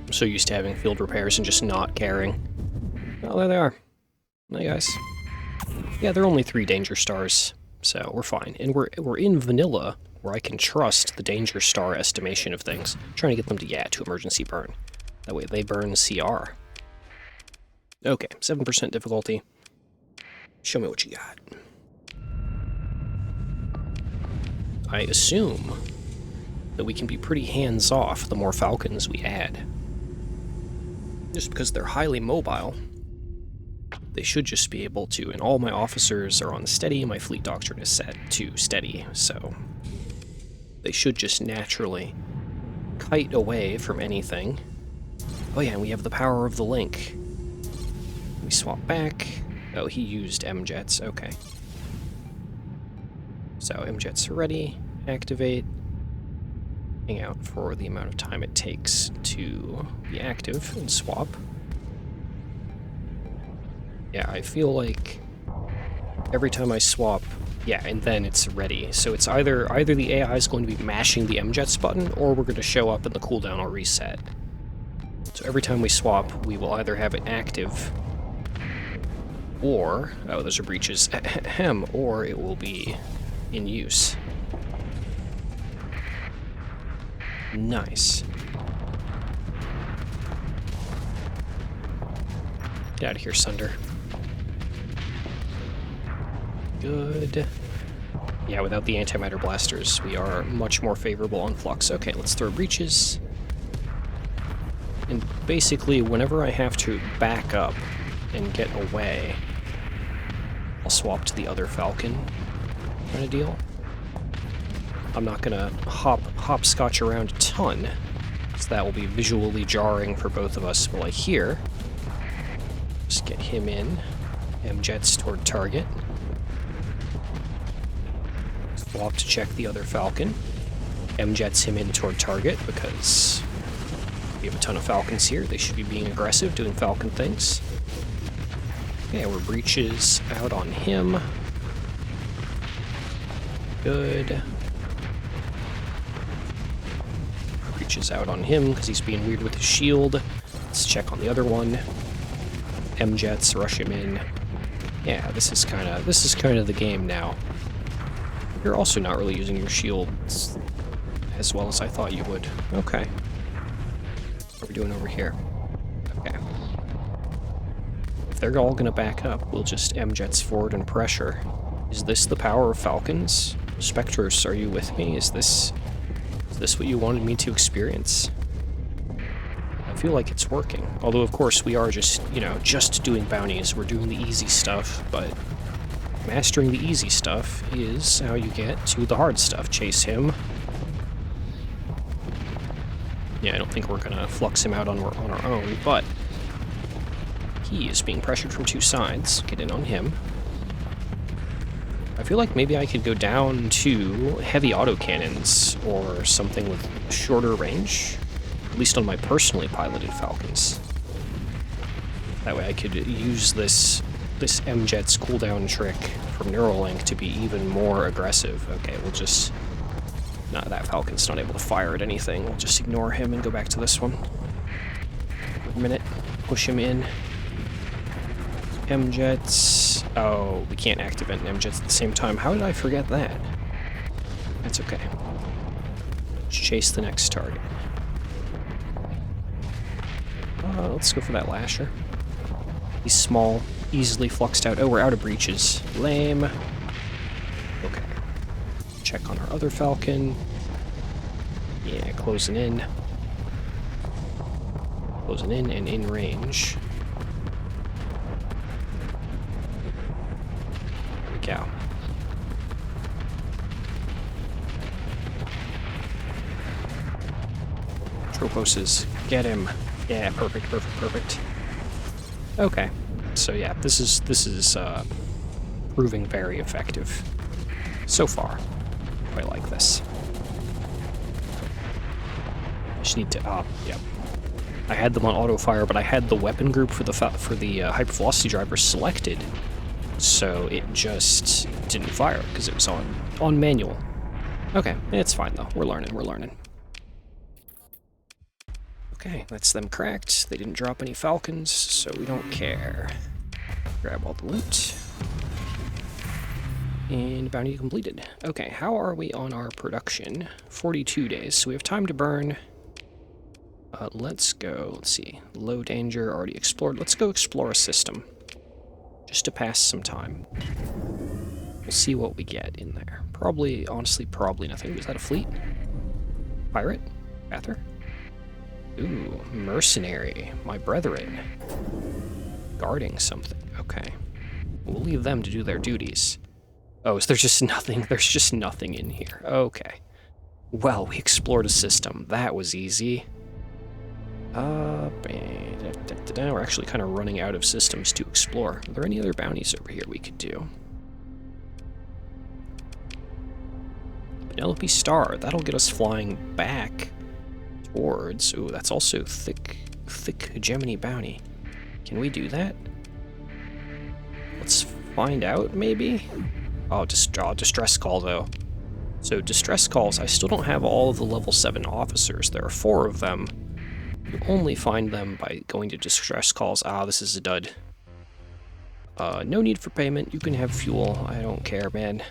I'm so used to having field repairs and just not caring. Oh, there they are. Hey, guys. Yeah, they're only 3 danger stars, so we're fine. And we're in vanilla, where I can trust the danger star estimation of things. I'm trying to get them to emergency burn. That way they burn CR. Okay, 7% difficulty. Show me what you got. I assume that we can be pretty hands-off the more Falcons we add. Just because they're highly mobile, they should just be able to, and all my officers are on steady, my fleet doctrine is set to steady, so they should just naturally kite away from anything. Oh yeah, and we have the power of the link. We swap back. Oh, he used M-Jets, okay. So M-Jets are ready, activate, hang out for the amount of time it takes to be active and swap. Yeah, I feel like every time I swap, yeah, and then it's ready. So it's either the AI is going to be mashing the M-Jets button, or we're going to show up and the cooldown will reset. So every time we swap, we will either have it active, or, oh, those are breaches, or it will be in use. Nice. Get out of here, Sunder. Good. Yeah, without the antimatter blasters, we are much more favorable on flux. Okay, let's throw breaches. And basically, whenever I have to back up and get away, I'll swap to the other Falcon kind of deal. I'm not gonna hopscotch around a ton, so that will be visually jarring for both of us. But like here, just get him in. M-Jets toward target. Swap to check the other Falcon. M-Jets him in toward target because we have a ton of Falcons here. They should be being aggressive, doing Falcon things. Okay, we're breaches out on him. Good. Breaches out on him because he's being weird with his shield. Let's check on the other one. M-Jets, rush him in. Yeah, this is kind of the game now. You're also not really using your shields as well as I thought you would. Okay. What are we doing over here? Okay. If they're all gonna back up, we'll just M-Jets forward and pressure. Is this the power of Falcons? Spectres, are you with me? Is this what you wanted me to experience? I feel like it's working. Although, of course, we are just, just doing bounties. We're doing the easy stuff, but mastering the easy stuff is how you get to the hard stuff. Chase him. Yeah, I don't think we're gonna flux him out on our own, but he is being pressured from 2 sides. Get in on him. I feel like maybe I could go down to heavy autocannons or something with shorter range, at least on my personally piloted Falcons. That way I could use this M-Jet's cooldown trick from Neuralink to be even more aggressive. Okay, we'll just... No, that Falcon's not able to fire at anything. We'll just ignore him and go back to this one. Wait a minute. Push him in. M-Jets... Oh, we can't activate an M-Jets at the same time. How did I forget that? That's okay. Let's chase the next target. Let's go for that Lasher. He's small, easily fluxed out. Oh, we're out of breaches. Lame. Okay. Check on our other Falcon. Yeah, closing in. Closing in and in range. There we go. Troposes, get him. Yeah, perfect, perfect, perfect. Okay, so yeah, this is proving very effective so far. I like this. I just need to yeah. I had them on auto fire, but I had the weapon group for the hypervelocity driver selected, so it just didn't fire because it was on manual. Okay, it's fine though. We're learning. We're learning. Okay, that's them cracked. They didn't drop any Falcons, so we don't care. Grab all the loot. And bounty completed. Okay, how are we on our production? 42 days, so we have time to burn. Let's go, let's see. Low danger, already explored. Let's go explore a system. Just to pass some time. We'll see what we get in there. Probably, honestly, probably nothing. Was that a fleet? Pirate? Bather? Ooh, mercenary, my brethren. Guarding something, okay. We'll leave them to do their duties. Oh, is there just nothing? There's just nothing in here. Okay. Well, we explored a system. That was easy. We're actually kind of running out of systems to explore. Are there any other bounties over here we could do? Penelope Star, that'll get us flying back towards... Ooh, that's also thick hegemony bounty. Can we do that? Let's find out, maybe? Oh, distress call, though. So, distress calls, I still don't have all of the level 7 officers. There are 4 of them. You only find them by going to distress calls. Ah, this is a dud. No need for payment. You can have fuel. I don't care, man.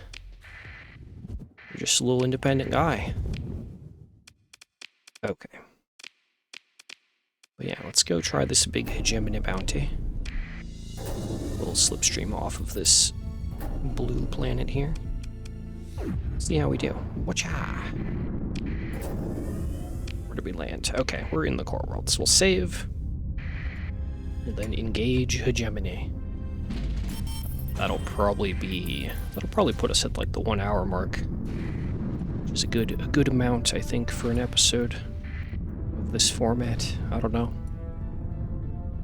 You're just a little independent guy. Okay. But yeah, let's go try this big hegemony bounty. A little slipstream off of this blue planet here. See how we do. Watcha! Where did we land? Okay, we're in the core world, so we'll save. And then engage hegemony. That'll probably put us at like the 1 hour mark. Which is a good amount, I think, for an episode of this format. I don't know.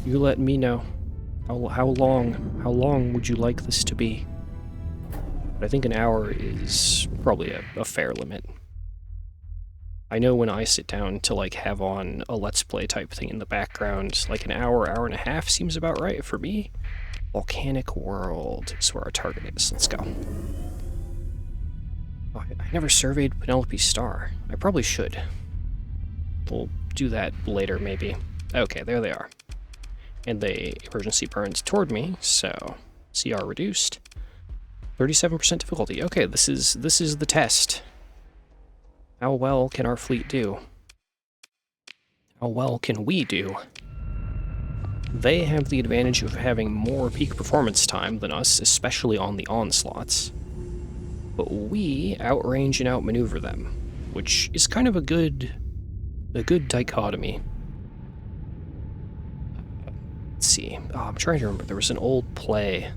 You let me know. How long would you like this to be? But I think an hour is probably a fair limit. I know when I sit down to like have on a Let's Play type thing in the background, like an hour and a half seems about right for me. Volcanic World is where our target is. Let's go. Oh, I never surveyed Penelope Star. I probably should. We'll do that later, maybe. Okay, there they are. And they emergency burns toward me, so CR reduced. 37% difficulty. Okay, this is the test. How well can our fleet do? How well can we do? They have the advantage of having more peak performance time than us, especially on the onslaughts. But we outrange and outmaneuver them, which is kind of a good dichotomy. Let's see. Oh, I'm trying to remember. There was an old play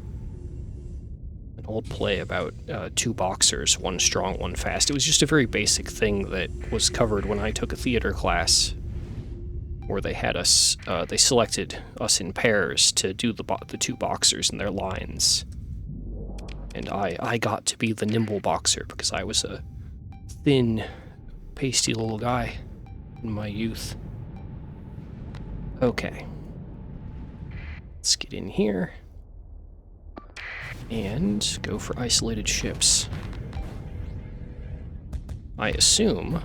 about 2 boxers, 1 strong, 1 fast. It was just a very basic thing that was covered when I took a theater class, where they had us, they selected us in pairs to do the 2 boxers in their lines. And I got to be the nimble boxer because I was a thin, pasty little guy in my youth. Okay. Let's get in here. And go for isolated ships. I assume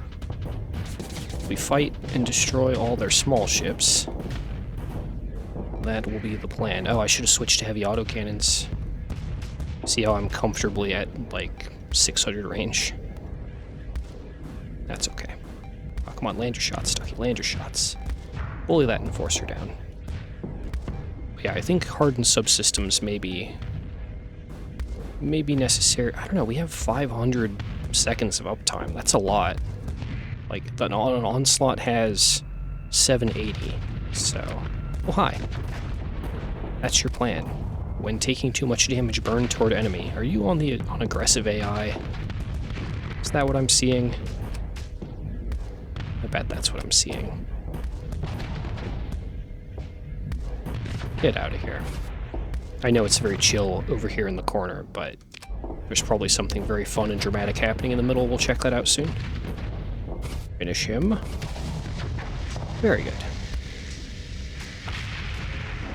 we fight and destroy all their small ships. That will be the plan. Oh, I should have switched to heavy autocannons. See how I'm comfortably at, like, 600 range. That's okay. Oh, come on, land your shots, Stucky. Land your shots. Bully that Enforcer down. Yeah, I think hardened subsystems may be necessary. I don't know, we have 500 seconds of uptime. That's a lot. Like, an Onslaught has 780, so... Well, hi. That's your plan. When taking too much damage, burn toward enemy. Are you on aggressive AI? Is that what I'm seeing? I bet that's what I'm seeing. Get out of here. I know it's very chill over here in the corner, but there's probably something very fun and dramatic happening in the middle. We'll check that out soon. Finish him. Very good.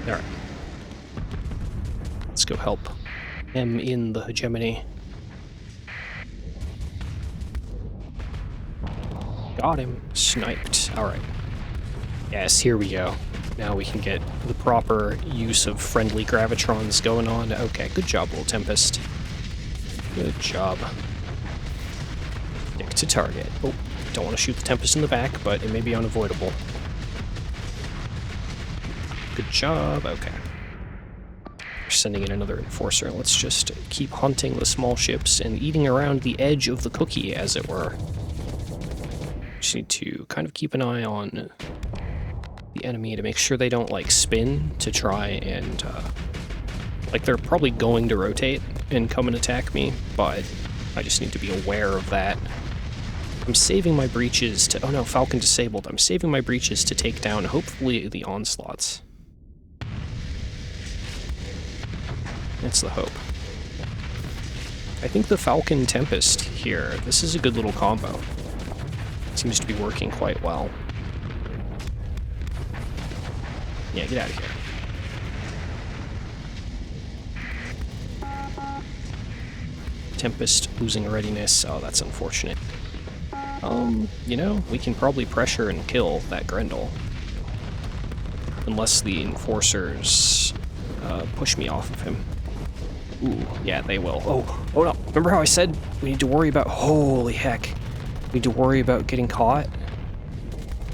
Alright. Let's go help him in the hegemony. Got him. Sniped. Alright. Yes, here we go. Now we can get the proper use of friendly gravitrons going on. Okay, good job, little Tempest. Good job. Stick to target. Oh, don't want to shoot the Tempest in the back, but it may be unavoidable. Good job. Okay. We're sending in another Enforcer. Let's just keep hunting the small ships and eating around the edge of the cookie, as it were. Just need to kind of keep an eye on the enemy to make sure they don't, like, spin to try and, like, they're probably going to rotate and come and attack me, but I just need to be aware of that. I'm saving my breaches to... Oh no, Falcon disabled. I'm saving my breaches to take down, hopefully, the onslaughts. That's the hope. I think the Falcon Tempest here, this is a good little combo. Seems to be working quite well. Yeah, get out of here. Tempest losing readiness. Oh, that's unfortunate. You know, we can probably pressure and kill that Grendel. Unless the Enforcers push me off of him. Ooh, yeah, they will. Oh no. Remember how I said we need to worry about... Holy heck. We need to worry about getting caught?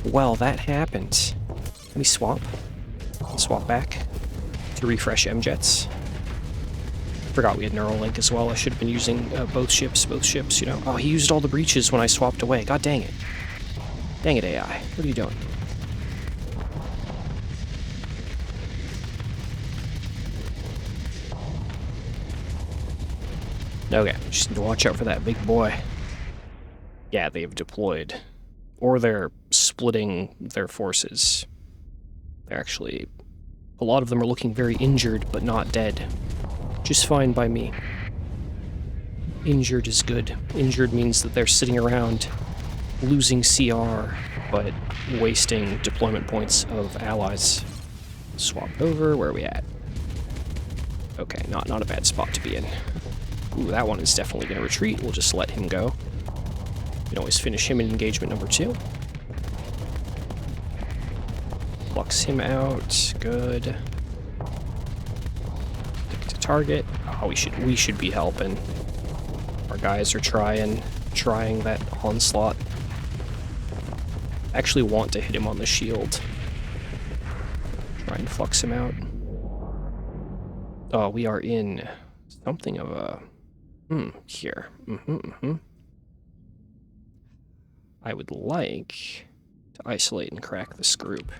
Well, that happened. Let me swap. Swap back to refresh M-Jets. Forgot we had Neuralink as well. I should have been using both ships, you know. Oh, he used all the breaches when I swapped away. God dang it. Dang it, AI. What are you doing? Okay, just need to watch out for that big boy. Yeah, they've deployed. Or they're splitting their forces. They're actually... A lot of them are looking very injured, but not dead. Just fine by me. Injured is good. Injured means that they're sitting around losing CR, but wasting deployment points of allies. Swap over, where are we at? Okay, not a bad spot to be in. Ooh, that one is definitely going to retreat. We'll just let him go. We can always finish him in engagement number 2. Flux him out. Good. Stick to target. Oh, we should be helping. Our guys are trying that onslaught. I actually want to hit him on the shield. Try and flux him out. Oh, we are in something of a... here. I would like to isolate and crack this group.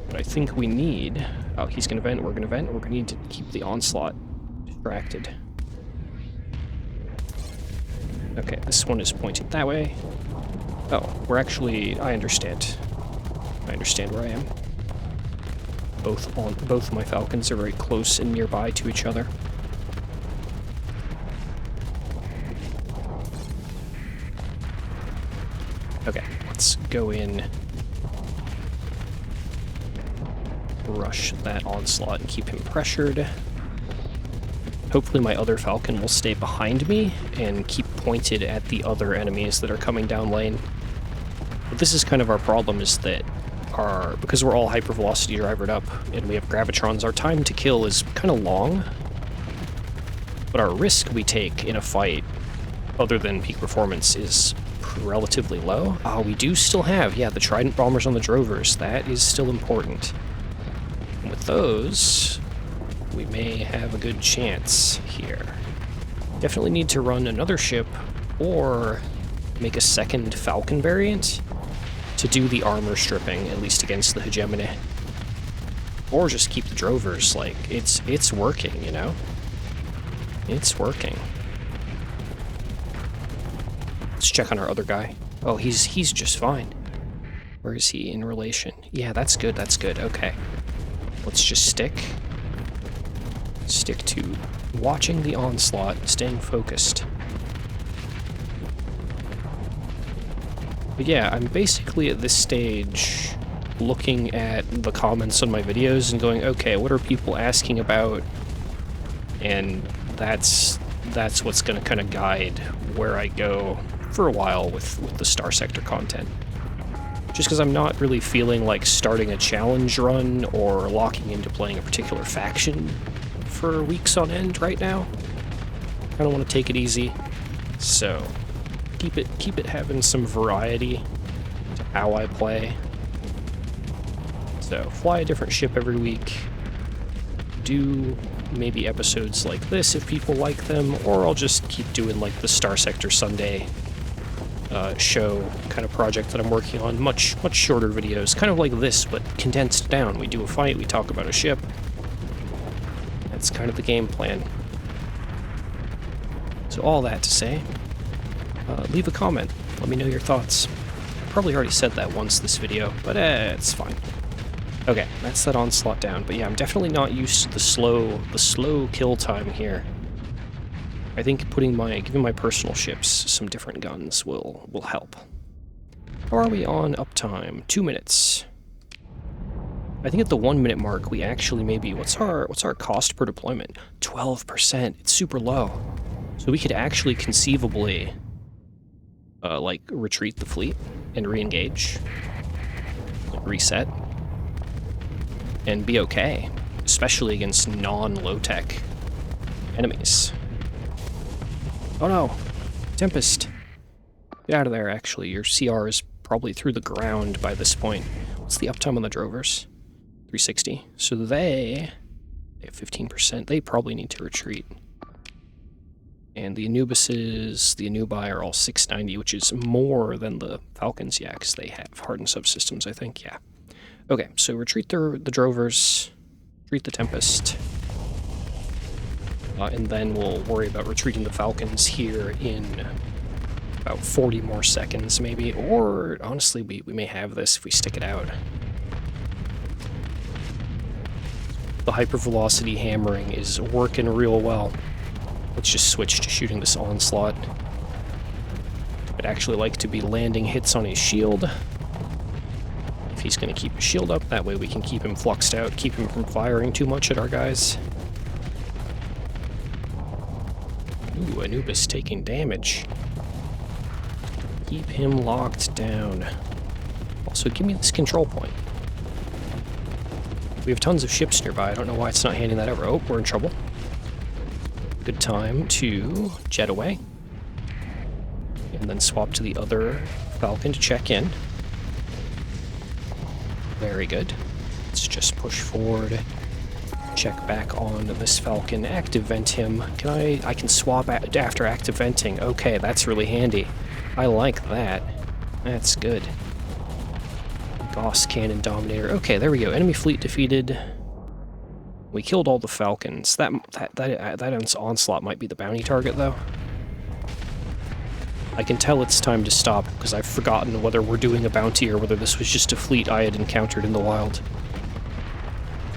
But I think we need... Oh, he's going to vent, we're going to vent. We're going to need to keep the onslaught distracted. Okay, this one is pointing that way. Oh, we're actually... I understand. I understand where I am. Both my Falcons are very close and nearby to each other. Okay, let's go in, rush that onslaught and keep him pressured. Hopefully my other Falcon will stay behind me and keep pointed at the other enemies that are coming down lane. But this is kind of our problem, is that because we're all hypervelocity drivered up and we have gravitrons, our time to kill is kind of long, but our risk we take in a fight, other than peak performance, is relatively low. We do still have, yeah, the Trident bombers on the Drovers. That is still important. And with those, we may have a good chance here. Definitely need to run another ship, or make a second Falcon variant to do the armor stripping, at least against the hegemony. Or just keep the drovers, like, it's working, you know? It's working. Let's check on our other guy. Oh, he's just fine. Where is he in relation? Yeah, that's good, okay. Let's just stick to watching the onslaught, staying focused. But yeah, I'm basically at this stage looking at the comments on my videos and going, okay, what are people asking about? And that's what's going to kind of guide where I go for a while with the Starsector content. Just because I'm not really feeling like starting a challenge run or locking into playing a particular faction for weeks on end right now. I kind of want to take it easy, so keep it having some variety to how I play. So fly a different ship every week, do maybe episodes like this if people like them, or I'll just keep doing like the Starsector Sunday show kind of project that I'm working on. Much shorter videos, kind of like this, but condensed down. We do a fight, we talk about a ship. That's kind of the game plan. So all that to say, leave a comment. Let me know your thoughts. Probably already said that once this video, but it's fine. Okay, that's that onslaught down. But yeah, I'm definitely not used to the slow kill time here. I think giving my personal ships some different guns will help. How are we on uptime? 2 minutes. I think at the 1 minute mark we actually maybe what's our cost per deployment? 12%. It's super low. So we could actually conceivably like retreat the fleet and re-engage, like reset, and be okay, especially against non-low-tech enemies. Oh no! Tempest! Get out of there, actually. Your CR is probably through the ground by this point. What's the uptime on the drovers? 360. So they have 15%. They probably need to retreat. And the Anubises, the Anubi are all 690, which is more than the Falcons, yeah, because they have hardened subsystems, I think, yeah. Okay, so retreat the drovers, retreat the Tempest, and then we'll worry about retreating the Falcons here in about 40 more seconds, maybe, or honestly, we may have this if we stick it out. The hypervelocity hammering is working real well. Let's just switch to shooting this onslaught. I'd actually like to be landing hits on his shield. If he's going to keep his shield up, that way we can keep him fluxed out, keep him from firing too much at our guys. Ooh, Anubis taking damage. Keep him locked down. Also, give me this control point. We have tons of ships nearby. I don't know why it's not handing that over. Oh, we're in trouble. Good time to jet away. And then swap to the other Falcon to check in. Very good. Let's just push forward. Check back on this Falcon. Active vent him. I can swap after active venting. Okay, that's really handy. I like that. That's good. Gauss Cannon Dominator. Okay, there we go. Enemy fleet defeated. We killed all the Falcons. That onslaught might be the bounty target, though. I can tell it's time to stop, because I've forgotten whether we're doing a bounty or whether this was just a fleet I had encountered in the wild.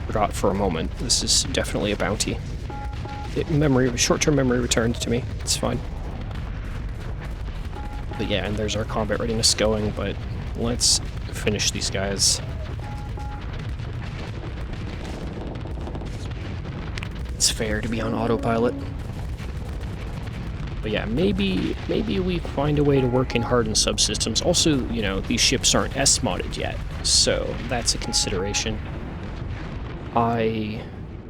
Forgot for a moment. This is definitely a bounty. Short-term memory returned to me. It's fine. But yeah, and there's our combat readiness going, but let's finish these guys. It's fair to be on autopilot. But yeah, maybe we find a way to work in hardened subsystems. Also, you know, these ships aren't S-modded yet, so that's a consideration. I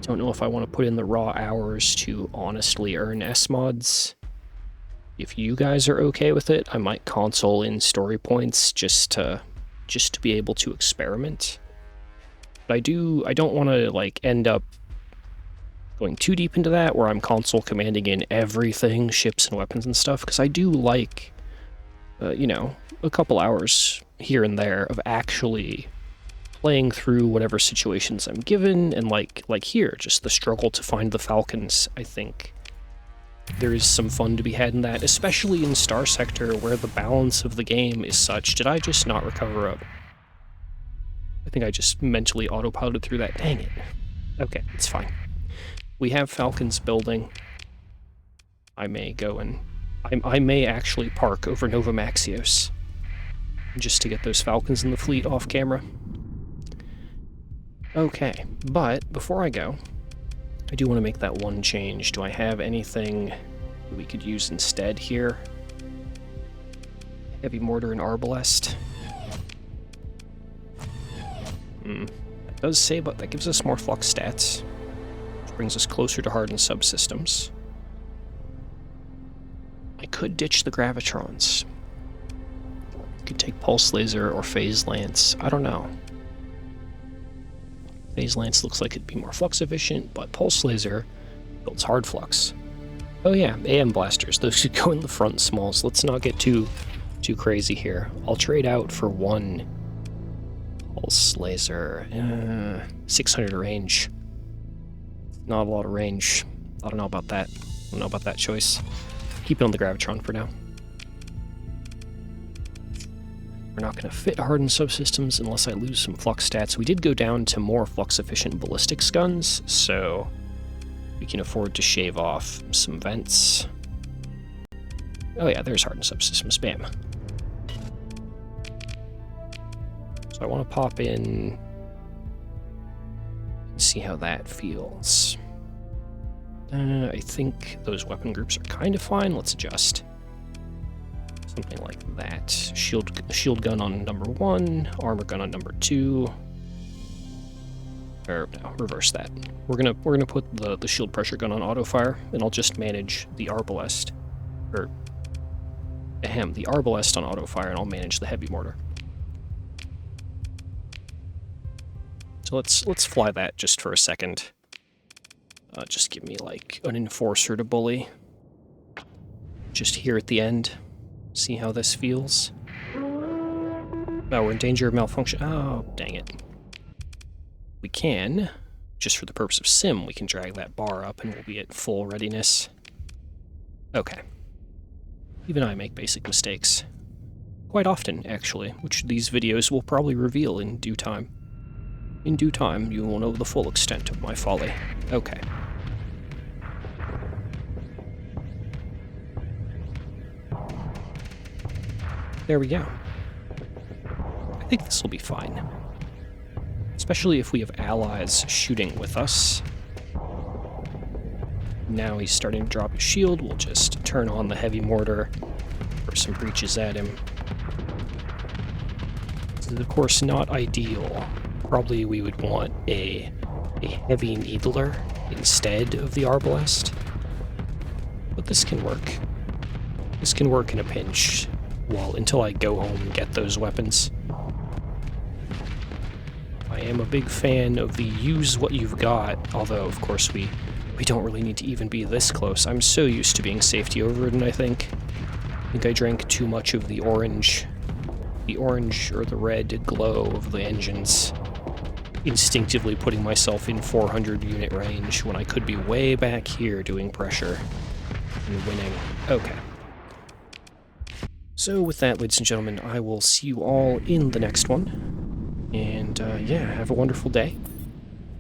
don't know if I want to put in the raw hours to honestly earn S-mods. If you guys are okay with it, I might console in story points just to be able to experiment. But I don't want to, like, end up going too deep into that, where I'm console commanding in everything, ships and weapons and stuff, because I do like, you know, a couple hours here and there of actually playing through whatever situations I'm given, and like here, just the struggle to find the Falcons. I think there is some fun to be had in that, especially in Starsector, where the balance of the game is such. Did I just not recover up? I think I just mentally autopiloted through that. Dang it. Okay, it's fine. We have Falcons building. I may go and... I may actually park over Nova Maxios just to get those Falcons in the fleet off camera. Okay, but before I go, I do want to make that one change. Do I have anything that we could use instead here? Heavy mortar and arbalest. That does say, but that gives us more flux stats, which brings us closer to hardened subsystems. I could ditch the gravitrons. Could take pulse laser or phase lance. I don't know. Phase lance looks like it'd be more flux efficient, but pulse laser builds hard flux. Oh yeah, AM blasters. Those should go in the front smalls. Let's not get too crazy here. I'll trade out for one pulse laser. 600 range. Not a lot of range. I don't know about that. I don't know about that choice. Keep it on the gravitron for now. We're not going to fit hardened subsystems unless I lose some flux stats. We did go down to more flux-efficient ballistics guns, so we can afford to shave off some vents. Oh yeah, there's hardened subsystems. Bam. So I want to pop in and see how that feels. I think those weapon groups are kind of fine. Let's adjust. Something like that. Shield gun on number 1, armor gun on number 2. Or no, reverse that. We're gonna put the shield pressure gun on auto fire, and I'll just manage the arbalest, or the arbalest on auto fire, and I'll manage the heavy mortar. So let's fly that just for a second. Just give me like an enforcer to bully. Just here at the end. See how this feels. Oh, we're in danger of malfunction. Oh, dang it. We can, just for the purpose of sim, we can drag that bar up and we'll be at full readiness. Okay. Even I make basic mistakes. Quite often, actually, which these videos will probably reveal in due time. In due time, you will know the full extent of my folly. Okay. There we go. I think this will be fine. Especially if we have allies shooting with us. Now he's starting to drop his shield. We'll just turn on the heavy mortar for some breaches at him. This is, of course, not ideal. Probably we would want a heavy needler instead of the arbalest. But this can work. This can work in a pinch. Well, until I go home and get those weapons. I am a big fan of the use what you've got, although, of course, we don't really need to even be this close. I'm so used to being safety overridden, I think. I think I drank too much of the orange or the red glow of the engines, instinctively putting myself in 400 unit range when I could be way back here doing pressure and winning. Okay. So with that, ladies and gentlemen, I will see you all in the next one. And yeah, have a wonderful day.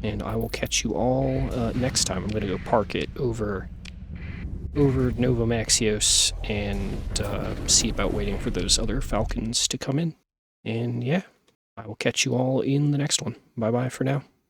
And I will catch you all next time. I'm going to go park it over Nova Maxios and see about waiting for those other Falcons to come in. And yeah, I will catch you all in the next one. Bye-bye for now.